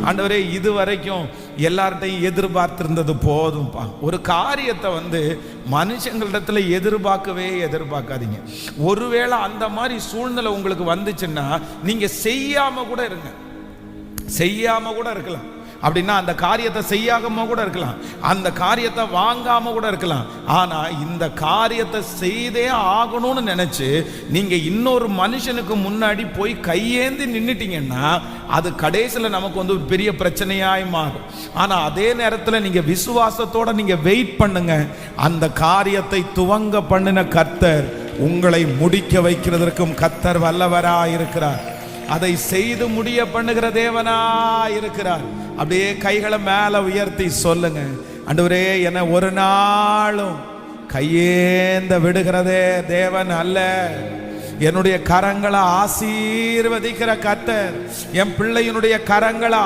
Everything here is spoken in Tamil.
ஆண்டவரே இது வரைக்கும் எல்லார்ட்டையும் எதிர்பார்த்திருந்தது போதும்பா. ஒரு காரியத்தை மனுஷங்களிடத்துல எதிர்பார்க்காதீங்க. ஒருவேளை அந்த மாதிரி சூழ்நிலை உங்களுக்கு வந்துச்சுன்னா நீங்க செய்யாம கூட இருக்கலாம். அப்படின்னா அந்த காரியத்தை செய்யாம கூட இருக்கலாம், அந்த காரியத்தை வாங்காம கூட இருக்கலாம். ஆனா இந்த காரியத்தை செய்தே ஆகணும்னு நினைச்சு நீங்க இன்னொரு மனுஷனுக்கு முன்னாடி போய் கையேந்தி நின்னுட்டீங்கன்னா அது கடைசியில் நமக்கு ஒரு பெரிய பிரச்சனையாய் மாறும். ஆனா அதே நேரத்தில் நீங்க விசுவாசத்தோட நீங்க வெயிட் பண்ணுங்க. அந்த காரியத்தை துவங்க பண்ணின கர்த்தர் உங்களை முடிக்க வைக்கிறதற்கும் கர்த்தர் வல்லவராயிருக்கிறார். அதை செய்து முடிய பண்ணுகிற தேவனாயிருக்கிறார். அப்படியே கைகளை மேல உயர்த்தி சொல்லுங்க, ஆண்டவரே என்னை ஒரு நாளும் கையேந்த விடுகிறதே தேவன் அல்ல. என்னுடைய கரங்களை ஆசீர்வதிக்கிற கர்த்தர், என் பிள்ளையினுடைய கரங்களை